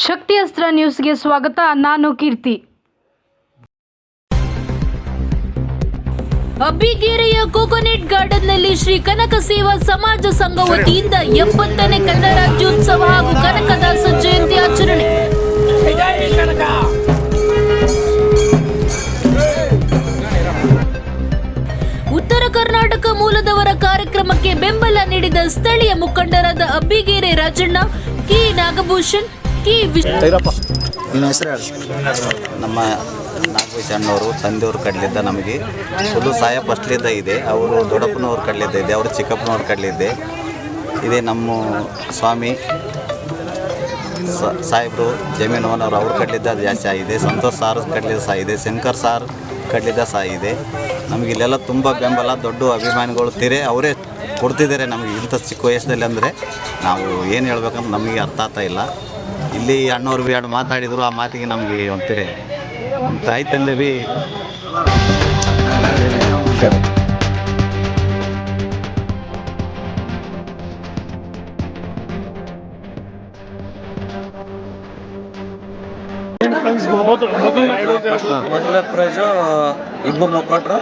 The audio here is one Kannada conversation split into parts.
ಶಕ್ತಿ ಅಸ್ತ್ರ ನ್ಯೂಸ್ಗೆ ಸ್ವಾಗತ. ನಾನು ಕೀರ್ತಿ. ಅಬ್ಬಿಗೇರಿಯ ಕೋಕೋನಟ್ ಗಾರ್ಡನ್ನಲ್ಲಿ ಶ್ರೀ ಕನಕ ಸೇವಾ ಸಮಾಜ ಸಂಘ ವತಿಯಿಂದ 70ನೇ ಕನ್ನಡ ರಾಜ್ಯೋತ್ಸವ ಹಾಗೂ ಕನಕದಾಸ ಜಯಂತಿ ಆಚರಣೆ. ಉತ್ತರ ಕರ್ನಾಟಕ ಮೂಲದವರ ಕಾರ್ಯಕ್ರಮಕ್ಕೆ ಬೆಂಬಲ ನೀಡಿದ ಸ್ಥಳೀಯ ಮುಖಂಡರಾದ ಅಬ್ಬಿಗೇರಿ ರಾಜಣ್ಣ, ಕೆ ನಾಗಭೂಷಣ್, ಕೆ ನಮ್ಮ ನಾಗಭೂಷಣ್ ಅಣ್ಣವರು ತಂದೆಯವ್ರ ಕಡಲಿದ್ದ ನಮಗೆ ಫುಲ್ಲು ಸಹಾಯ ಫಸ್ಟ್ಲಿದ್ದ ಇದೆ. ಅವರು ದೊಡ್ಡಪ್ಪನವ್ರ ಕಡಲಿದ್ದ ಇದೆ, ಅವರು ಚಿಕ್ಕಪ್ಪನವ್ರ ಕಡಲಿದ್ದೆ ಇದೆ. ನಮ್ಮ ಸ್ವಾಮಿ ಸಾಹೇಬರು ಜಮೀನು ಓನರ್ ಅವ್ರ ಕಡಲಿದ್ದ ಜಾಸ್ತಿ ಆಗಿದೆ. ಸಂತೋಷ್ ಸಾರ್ ಕಡಲಿದ್ದ ಸಹ ಇದೆ, ಶಂಕರ್ ಸಾರ್ ಕಡಲಿದ್ದ ಸಹ ಇದೆ. ನಮಗೆ ಇಲ್ಲೆಲ್ಲ ತುಂಬ ಬೆಂಬಲ, ದೊಡ್ಡ ಅಭಿಮಾನಿಗಳು ತೀರೆ ಅವರೇ ಕೊಡ್ತಿದ್ದಾರೆ ನಮಗೆ. ಇಂಥ ಚಿಕ್ಕ ವಯಸ್ಸಲ್ಲಿ ಅಂದರೆ ನಾವು ಏನು ಹೇಳ್ಬೇಕಂತ ನಮಗೆ ಅರ್ಥ ಆಗ್ತಾ ಇಲ್ಲ. ಇಲ್ಲಿ ಅಣ್ಣವ್ರು ಭೀ ಎರಡು ಮಾತಾಡಿದರು, ಆ ಮಾತಿಗೆ ನಮಗೆ ಒಂಥರ ಆಯ್ತಂದೆ ಭೀ ಮೊದಲ ಪ್ರೈಜು ಇಬ್ಬರು ಮಕ್ಕಳು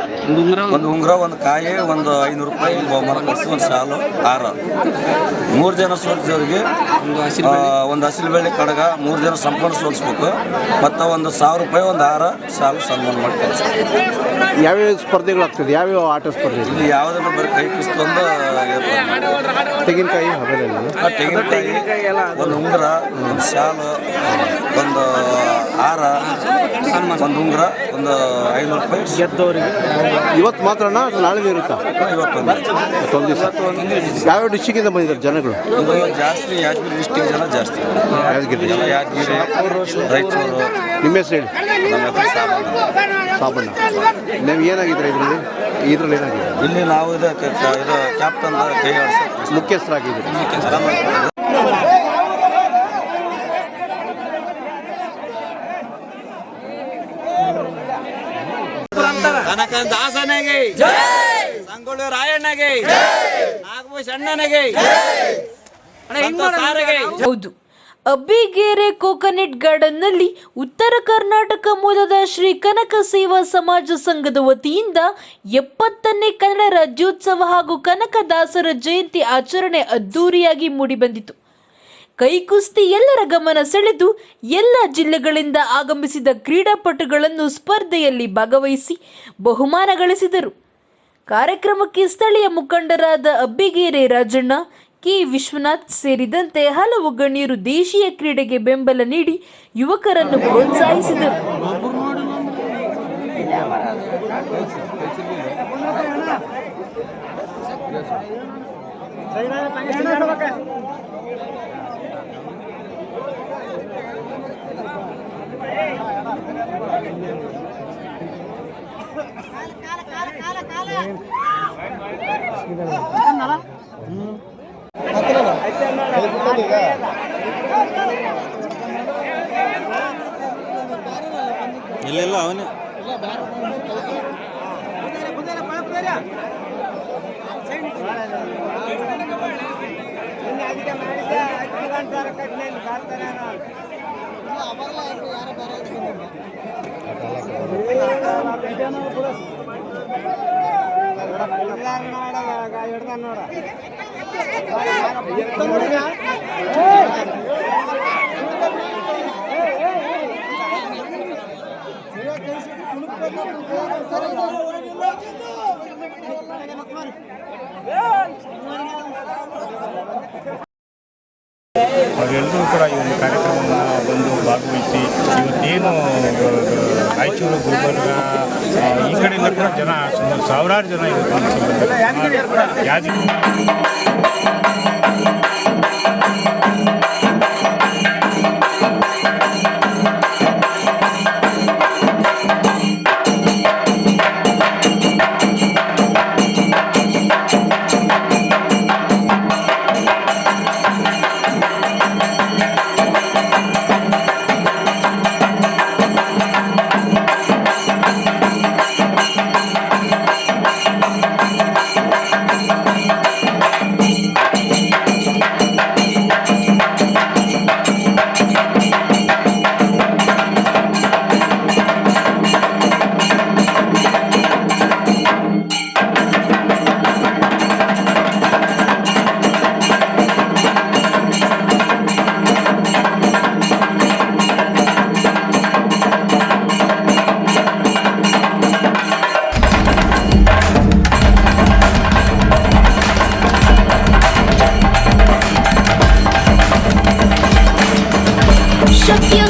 ಒಂದು ಉಂಗುರ, ಒಂದು ಕಾಯಿ, ಒಂದು 500 ರೂಪಾಯಿ ಬಹುಮಾನ ಕೊಡಿಸಿ, ಒಂದು ಶಾಲು, ಹಾರ. 3 ಜನ ಸೋಲ್ಸಿದವ್ರಿಗೆ ಒಂದು ಹಸಿರು ಬೆಳ್ಳಿ ಕಡಗ, 3 ಜನ ಸಂಪೂರ್ಣ ಸೋಲಿಸ್ಬೇಕು. ಮತ್ತು ಒಂದು 1000 ರೂಪಾಯಿ ಒಂದು ಹಾರ, ಶಾಲು ಸನ್ಮಾನ ಮಾಡಿ ಕೊಡಿಸ್ಬೇಕು. ಯಾವ್ಯಾವ ಸ್ಪರ್ಧೆಗಳಾಗ್ತದೆ? ಯಾವ್ಯಾವ ಆಟ ಸ್ಪರ್ಧೆ? ಇಲ್ಲಿ ಯಾವುದನ್ನು ಬರೀ ಕೈ ಕಿಸ್ತೊಂದು ತೆಂಗಿನಕಾಯಿ, ತೆಂಗಿನಕಾಯಿ, ಒಂದು ಉಂಗುರ, ಒಂದು ಶಾಲು, ಒಂದು ಹಾರ, ಒಂದು ಉಂಗುರ, ಒಂದು 500 ರೂಪಾಯಿ ಗೆದ್ದವರಿಗೆ. ಇವತ್ತು ಮಾತ್ರನಾ ನಾಳೆ ಇರುತ್ತಾ? ಇವತ್ತೊಂದು ದಿವಸ. ಯಾವ್ಯಾವ ಡಿಸ್ಟಿಕ್ಕಿಂದ ಬಂದಿದ್ದಾರೆ ಜನಗಳು? ಜಾಸ್ತಿ ಯಾದಗಿರಿ ಡಿಸ್ಟಿಕ್ ಜನ ಜಾಸ್ತಿ. ಯಾದಗಿರಿ, ರಾಯಚೂರು. ನಿಮ್ಮ ಹೆಸರು ಹೇಳಿ. ನಮ್ಮ ಹೆಸರು ಸಾಬಣ್ಣ. ನೀವು ಏನಾಗಿದ್ರೆ ಇದರಲ್ಲಿ ಏನಾಗಿದೆ? ಇಲ್ಲಿ ನಾವು ಇದು ಕ್ಯಾಪ್ಟನ್ ಕೈ ಆಡಿಸಿ ಮುಖ್ಯಸ್ಥರಾಗಿದ್ದೀರಿ. ಕನಕದಾಸನಿಗೆ, ಸಂಗೊಳ್ಳಿ ರಾಯಣ್ಣಗೆ, ನಾಗಭೂಷಣ್ಣನಿಗೆ. ಹೌದು, ಅಬ್ಬಿಗೇರಿ ಕೋಕೋನಟ್ ಗಾರ್ಡನ್ನಲ್ಲಿ ಉತ್ತರ ಕರ್ನಾಟಕ ಮೂಲದ ಶ್ರೀ ಕನಕ ಸೇವಾ ಸಮಾಜ ಸಂಘದ ವತಿಯಿಂದ 70ನೇ ಕನ್ನಡ ರಾಜ್ಯೋತ್ಸವ ಹಾಗೂ ಕನಕದಾಸರ ಜಯಂತಿ ಆಚರಣೆ ಅದ್ದೂರಿಯಾಗಿ ಮೂಡಿಬಂದಿತು. ಕೈಕುಸ್ತಿ ಎಲ್ಲರ ಗಮನ ಸೆಳೆದು ಎಲ್ಲ ಜಿಲ್ಲೆಗಳಿಂದ ಆಗಮಿಸಿದ ಕ್ರೀಡಾಪಟುಗಳನ್ನು ಸ್ಪರ್ಧೆಯಲ್ಲಿ ಭಾಗವಹಿಸಿ ಬಹುಮಾನ ಗಳಿಸಿದರು. ಕಾರ್ಯಕ್ರಮಕ್ಕೆ ಸ್ಥಳೀಯ ಮುಖಂಡರಾದ ಅಬ್ಬಿಗೇರಿ ರಾಜಣ್ಣ, ಕೆ ವಿಶ್ವನಾಥ್ ಸೇರಿದಂತೆ ಹಲವು ಗಣ್ಯರು ದೇಶೀಯ ಕ್ರೀಡೆಗೆ ಬೆಂಬಲ ನೀಡಿ ಯುವಕರನ್ನು ಪ್ರೋತ್ಸಾಹಿಸಿದರು. ಇಲ್ಲೆಲ್ಲ ಅವನೇ ಅವರೆಲ್ಲರೂ ಕೂಡ ಈ ಒಂದು ಕಾರ್ಯಕ್ರಮವನ್ನು ಬಂದು ಭಾಗವಹಿಸಿ ಇವತ್ತೇನು ರಾಯಚೂರು, ಗುಲ್ಬರ್ಗ ಈ ಕಡೆಯಿಂದ ಕೂಡ ಜನ ಸಾವಿರಾರು ಜನ ಇವತ್ತು ಯಾದಗಿರಿ ಶಕ್ತಿಯ